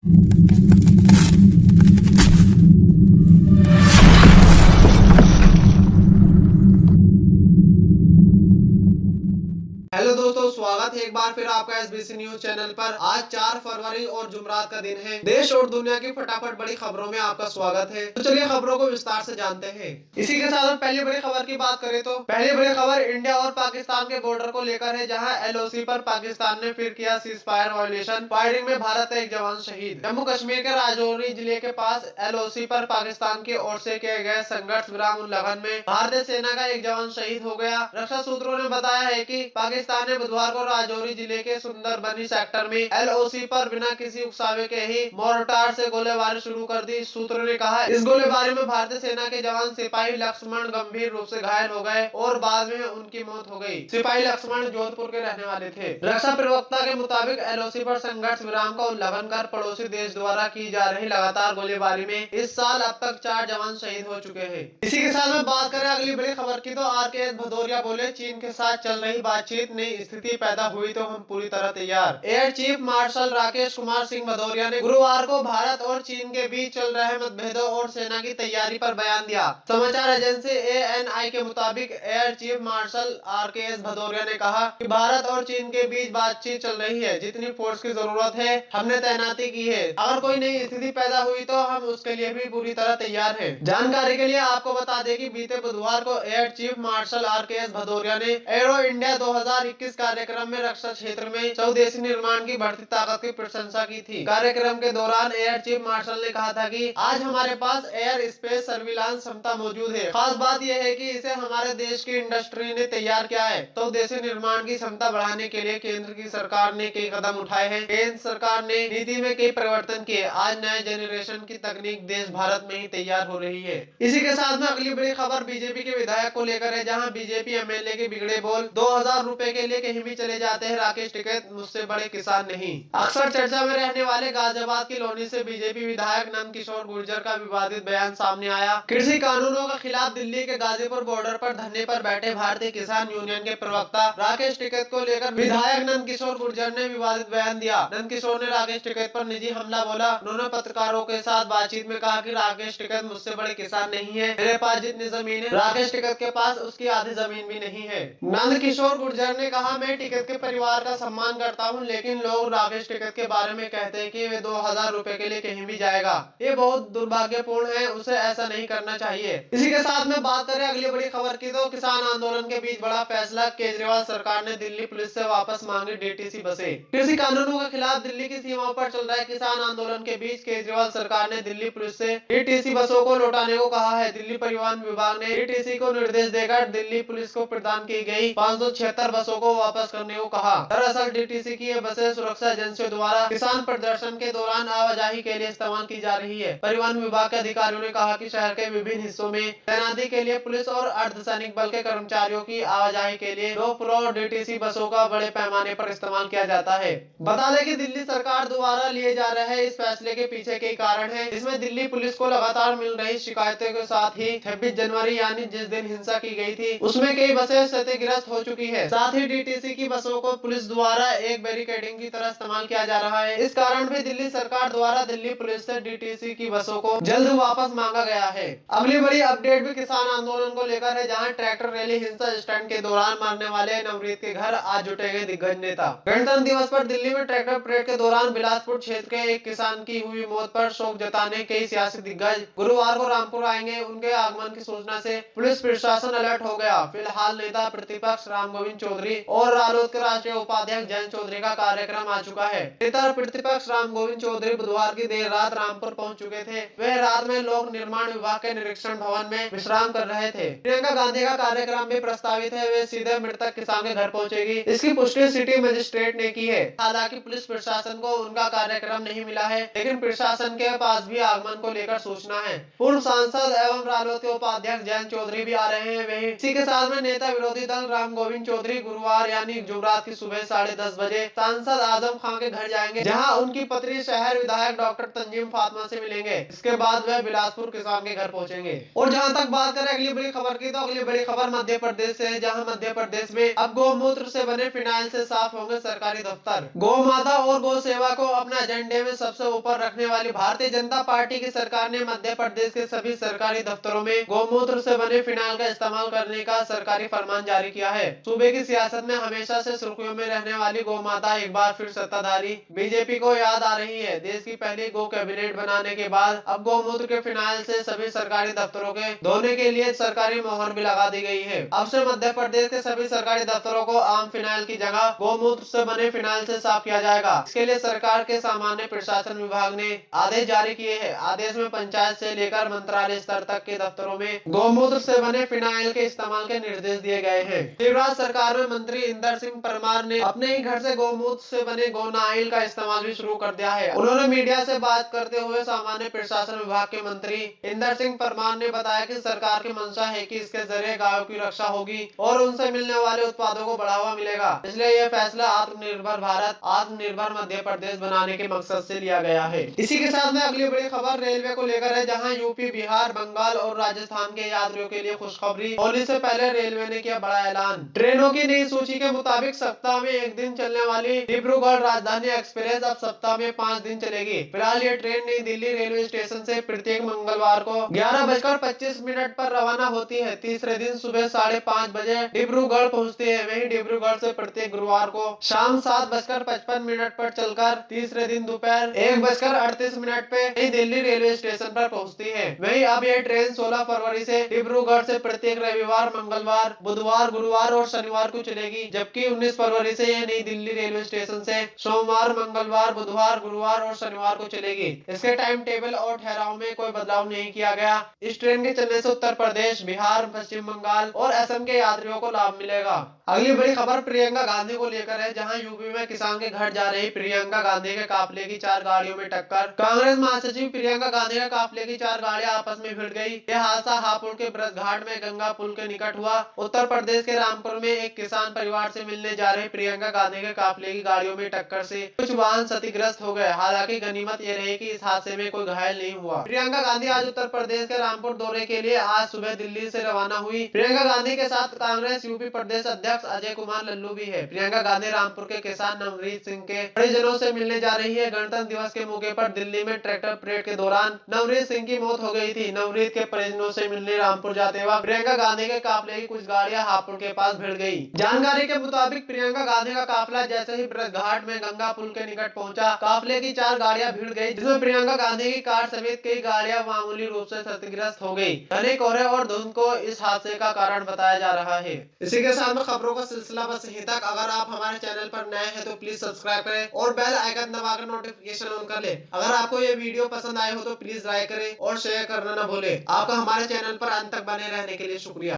Hello दोस्तों, स्वागत है एक बार फिर आपका एसबीसी न्यूज चैनल पर। आज 4 फरवरी और जुमरात का दिन है। देश और दुनिया की फटाफट बड़ी खबरों में आपका स्वागत है। तो चलिए खबरों को विस्तार से जानते हैं। इसी के साथ पहली बड़ी खबर की बात करें तो पहली बड़ी खबर इंडिया और पाकिस्तान के बॉर्डर को लेकर है, जहां एलओसी पर पाकिस्तान ने फिर किया सीज फायर वायलेशन। फायरिंग में भारत का एक जवान शहीद। जम्मू कश्मीर के राजौरी जिले के पास एलओसी पर पाकिस्तान की ओर से किए गए संघर्ष विराम उल्लंघन में भारतीय सेना का एक जवान शहीद हो गया। रक्षा सूत्रों ने बताया है कि पाकिस्तान ने बुधवार को राजौरी जिले के सुंदरबनी सेक्टर में एलओसी पर बिना किसी उकसावे के ही मोर्टार से गोलीबारी शुरू कर दी। सूत्रों ने कहा, इस गोलीबारी में भारतीय सेना के जवान सिपाही लक्ष्मण गंभीर रूप से घायल हो गए और बाद में उनकी मौत हो गई। सिपाही लक्ष्मण जोधपुर के रहने वाले थे। रक्षा प्रवक्ता के मुताबिक एलओसी पर संघर्ष विराम का उल्लंघन कर पड़ोसी देश द्वारा की जा रही लगातार गोलीबारी में इस साल अब तक 4 जवान शहीद हो चुके हैं। इसी के साथ में बात करें अगली बड़ी खबर की तो आरकेएस भदौरिया बोले, चीन के साथ चल रही बातचीत नई स्थिति पैदा हुई तो हम पूरी तरह तैयार। Air chief marshal Rakesh Kumar Singh Bhadauria ने गुरुवार को भारत और चीन के बीच चल रहे मतभेदों और सेना की तैयारी पर बयान दिया। समाचार एजेंसी एएनआई के मुताबिक air chief marshal RKS Bhadauria ने कहा कि भारत और चीन के बीच बातचीत चल रही है। जितनी फोर्स की जरूरत है हमने तैनाती की है। अगर कोई नई स्थिति पैदा हुई तो हम उसके लिए भी पूरी तरह तैयार हैं। जानकारी के लिए आपको बता दें कि बीते बुधवार को air chief marshal RKS Bhadauria ने एरो इंडिया 2021 कार्यक्रम में रक्षा क्षेत्र में स्वदेशी निर्माण की बढ़ती ताकत की प्रशंसा की थी। कार्यक्रम के दौरान एयर चीफ मार्शल ने कहा था कि आज हमारे पास एयर स्पेस सर्विलांस क्षमता मौजूद है। खास बात यह है कि इसे हमारे देश की इंडस्ट्री ने तैयार किया है। स्वदेशी निर्माण की क्षमता बढ़ाने के लिए केंद्र की सरकार ने कई कदम उठाए हैं। केंद्र सरकार ने नीति में कई परिवर्तन किए। आज नए जेनरेशन की तकनीक देश भारत में ही तैयार हो रही है। इसी के साथ में अगली बड़ी खबर बीजेपी के विधायक को लेकर है, जहां बीजेपी एमएलए के बिगड़े बोल। 2000 रुपए के लिए कहीं भी चले जाते हैं राकेश टिकैत, मुझसे बड़े किसान नहीं। अक्सर चर्चा में रहने वाले गाजियाबाद की लोनी से बीजेपी विधायक नंद किशोर गुर्जर का विवादित बयान सामने आया। कृषि कानूनों के खिलाफ दिल्ली के गाजीपुर बॉर्डर पर धरने पर बैठे भारतीय किसान यूनियन के प्रवक्ता राकेश टिकैत को लेकर विधायक नंद किशोर गुर्जर ने विवादित बयान दिया। नंद किशोर ने राकेश टिकैत पर निजी हमला बोला। उन्होंने पत्रकारों के साथ बातचीत में कहा कि राकेश टिकैत मुझसे बड़े किसान नहीं है। मेरे पास जितनी जमीन है राकेश टिकैत के पास उसकी आधी जमीन भी नहीं है। नंद किशोर गुर्जर ने कहा, मैं टिकैत के परिवार का सम्मान करता हूं, लेकिन लोग राकेश टिकैत के बारे में कहते हैं कि वे 2000 रुपए के लिए कहीं भी जाएगा। ये बहुत दुर्भाग्यपूर्ण है, उसे ऐसा नहीं करना चाहिए। इसी के साथ में बात करें अगली बड़ी खबर की तो किसान आंदोलन के बीच बड़ा फैसला। केजरीवाल सरकार ने दिल्ली पुलिस से वापस मांगी डीटीसी बसें। कृषि कानूनों के खिलाफ दिल्ली की सीमाओं पर चल रहे किसान आंदोलन के बीच केजरीवाल सरकार ने दिल्ली पुलिस से डीटीसी बसों को लौटाने को कहा है। दिल्ली परिवहन विभाग ने डीटीसी को निर्देश देकर दिल्ली पुलिस को प्रदान की गई 576 बसों को वापस करने को कहा। दरअसल डीटीसी की ये बसें सुरक्षा एजेंसियों द्वारा किसान प्रदर्शन के दौरान आवाजाही के लिए इस्तेमाल की जा रही है। परिवहन विभाग के अधिकारियों ने कहा कि शहर के विभिन्न हिस्सों में तैनाती के लिए पुलिस और अर्धसैनिक बल के कर्मचारियों की आवाजाही के लिए 2 फ्लोर डीटीसी बसों का बड़े पैमाने पर इस्तेमाल किया जाता है। बता दें कि दिल्ली सरकार द्वारा लिए जा रहे इस फैसले के पीछे कई कारण है। इसमें दिल्ली पुलिस को लगातार मिल रही शिकायतों के साथ ही 26 जनवरी यानी जिस दिन हिंसा की गई थी उसमें कई बसें क्षतिग्रस्त हो चुकी है। साथ ही डीटीसी की बसों को पुलिस द्वारा एक बैरिकेडिंग की तरह इस्तेमाल किया जा रहा है। इस कारण भी दिल्ली सरकार द्वारा दिल्ली पुलिस से डीटीसी की बसों को जल्द वापस मांगा गया है। अगली बड़ी अपडेट भी किसान आंदोलन को लेकर है, जहां ट्रैक्टर रैली हिंसा स्टंट के दौरान मरने वाले नवरीत के घर आज जुटेंगे दिग्गज नेता। गणतंत्र दिवस पर दिल्ली में ट्रैक्टर परेड के दौरान बिलासपुर क्षेत्र के एक किसान की हुई मौत पर शोक जताने कई सियासी दिग्गज गुरुवार को रामपुर आएंगे। उनके आगमन की सूचना से पुलिस प्रशासन अलर्ट हो गया। फिलहाल नेता प्रतिपक्ष राम गोविंद चौधरी और रालोद के राष्ट्रीय उपाध्यक्ष जयंत चौधरी का कार्यक्रम आ चुका है। नेता प्रतिपक्ष राम गोविंद चौधरी बुधवार की देर रात रामपुर पहुंच चुके थे। वे रात में लोक निर्माण विभाग के निरीक्षण भवन में विश्राम कर रहे थे। प्रियंका गांधी का कार्यक्रम भी प्रस्तावित है। वे सीधे मृतक किसान के घर पहुंचेगी। इसकी पुष्टि सिटी मजिस्ट्रेट ने की है। हालांकि पुलिस प्रशासन को उनका कार्यक्रम नहीं मिला है, लेकिन प्रशासन के पास भी आगमन को लेकर सूचना है। पूर्व सांसद एवं रालोद के उपाध्यक्ष जयंत चौधरी भी आ रहे हैं। वही इसी के साथ में नेता विरोधी दल राम गोविंद चौधरी गुरुवार यानी जुमरात शुक्रवार की सुबह 10:30 बजे सांसद आजम खान के घर जाएंगे, जहां उनकी पत्नी शहर विधायक डॉक्टर तंजीम फातिमा से मिलेंगे। इसके बाद वह बिलासपुर किसान के घर पहुंचेंगे। और जहां तक बात करें अगली बड़ी खबर की, तो अगली बड़ी खबर मध्य प्रदेश से है, जहां मध्य प्रदेश में अब गौमूत्र से बने फिनाइल से साफ होंगे सरकारी दफ्तर। गौ माता और गौ सेवा को अपने एजेंडे में सबसे ऊपर रखने वाली भारतीय जनता पार्टी की सरकार ने मध्य प्रदेश के सभी सरकारी दफ्तरों में गौमूत्र से बने फिनाइल का इस्तेमाल करने का सरकारी फरमान जारी किया है। सूबे की सियासत में हमेशा से सुर्खियों में रहने वाली गौ माता एक बार फिर सत्ताधारी बीजेपी को याद आ रही है। देश की पहली गौ कैबिनेट बनाने के बाद अब गौमूत्र के फिनाइल से सभी सरकारी दफ्तरों के धोने के लिए सरकारी मोहर भी लगा दी गई है। अब से मध्य प्रदेश के सभी सरकारी दफ्तरों को आम फिनाइल की जगह गौमूत्र से बने फिनाइल से साफ किया जाएगा। इसके लिए सरकार के सामान्य प्रशासन विभाग ने आदेश जारी किए हैं। आदेश में पंचायत से लेकर मंत्रालय स्तर तक के दफ्तरों में गौमूत्र से बने फिनाइल के इस्तेमाल के निर्देश दिए गए हैं। शिवराज सरकार में मंत्री इंदर सिंह परमार ने अपने ही घर से गौमूत्र से बने गोनाइल का इस्तेमाल भी शुरू कर दिया है। उन्होंने मीडिया से बात करते हुए सामान्य प्रशासन विभाग के मंत्री इंदर सिंह परमार ने बताया कि सरकार की मंशा है कि इसके जरिए गायों की रक्षा होगी और उनसे मिलने वाले उत्पादों को बढ़ावा मिलेगा। इसलिए यह फैसला आत्मनिर्भर भारत, आत्मनिर्भर मध्य प्रदेश बनाने के मकसद से लिया गया है। इसी के साथ में अगली बड़ी खबर रेलवे को लेकर है, जहां यूपी, बिहार, बंगाल और राजस्थान के यात्रियों के लिए खुशखबरी। होली से पहले रेलवे ने किया बड़ा ऐलान। ट्रेनों की नई सूची के मुताबिक सप्ताह में एक दिन चलने वाली डिब्रूगढ़ राजधानी एक्सप्रेस अब सप्ताह में 5 दिन चलेगी। फिलहाल ये ट्रेन नई दिल्ली रेलवे स्टेशन से प्रत्येक मंगलवार को 11:25 पर रवाना होती है। तीसरे दिन सुबह 5:30 बजे डिब्रूगढ़ पहुंचती है। वहीं डिब्रूगढ़ से प्रत्येक गुरुवार को शाम 7:55 पर चलकर तीसरे दिन दोपहर 1:38 पे नई दिल्ली रेलवे स्टेशन पर पहुंचती है। वहीं अब यह ट्रेन 16 फरवरी से डिब्रूगढ़ से प्रत्येक रविवार, मंगलवार, बुधवार, गुरुवार और शनिवार को चलेगी, जबकि 19 फरवरी से यह नई दिल्ली रेलवे स्टेशन से सोमवार, मंगलवार, बुधवार, गुरुवार और शनिवार को चलेगी। इसके टाइम टेबल और ठहराव में कोई बदलाव नहीं किया गया। इस ट्रेन के चलने से उत्तर प्रदेश, बिहार, पश्चिम बंगाल और असम के यात्रियों को लाभ मिलेगा। अगली बड़ी खबर प्रियंका गांधी को लेकर है, जहां यूपी में किसान के घर जा रही प्रियंका गांधी के काफिले की 4 गाड़ियों में टक्कर। कांग्रेस महासचिव प्रियंका गांधी के काफिले की 4 गाड़ियां आपस में भिड़ गई। यह हादसा हापुड़ के ब्रज घाट में गंगा पुल के निकट हुआ। उत्तर प्रदेश के रामपुर में एक किसान परिवार से मिलने जा रही प्रियंका गांधी के काफिले की गाड़ियों में टक्कर से कुछ वाहन क्षतिग्रस्त हो गए। हालांकि गनीमत यह रही कि इस हादसे में कोई घायल नहीं हुआ। प्रियंका गांधी आज उत्तर प्रदेश के रामपुर दौरे के लिए आज सुबह दिल्ली से रवाना हुई। प्रियंका गांधी के साथ कांग्रेस यूपी प्रदेश अध्यक्ष अजय कुमार लल्लू भी है। प्रियंका गांधी रामपुर के किसान नवरीत सिंह के परिजनों से मिलने जा रही है। गणतंत्र दिवस के मौके पर दिल्ली में ट्रैक्टर परेड के दौरान नवरीत सिंह की मौत हो गई थी। नवरीत के परिजनों से मिलने रामपुर जाते वक्त प्रियंका गांधी के काफिले की कुछ गाड़ियां हापुड़ के पास भिड़ गई। जानकारी के मुताबिक प्रियंका गांधी का काफिला जैसे ही ब्रज घाट में गंगा पुल के निकट पहुंचा, काफिले की 4 गाड़ियां भिड़ गई, जिसमें प्रियंका गांधी की कार समेत कई गाड़ियां मामूली रूप से क्षतिग्रस्त हो गई। घने कोहरे और धुंध को इस हादसे का कारण बताया जा रहा है। इसी के साथ में खबरों का सिलसिला बस यहीं तक। अगर आप हमारे चैनल पर नए हैं तो प्लीज सब्सक्राइब करें और बेल आइकन दबाकर नोटिफिकेशन ऑन कर ले। अगर आपको ये वीडियो पसंद आए हो तो प्लीज लाइक करें और शेयर करना न भूलें। आपका हमारे चैनल पर अंत तक बने रहने के लिए शुक्रिया।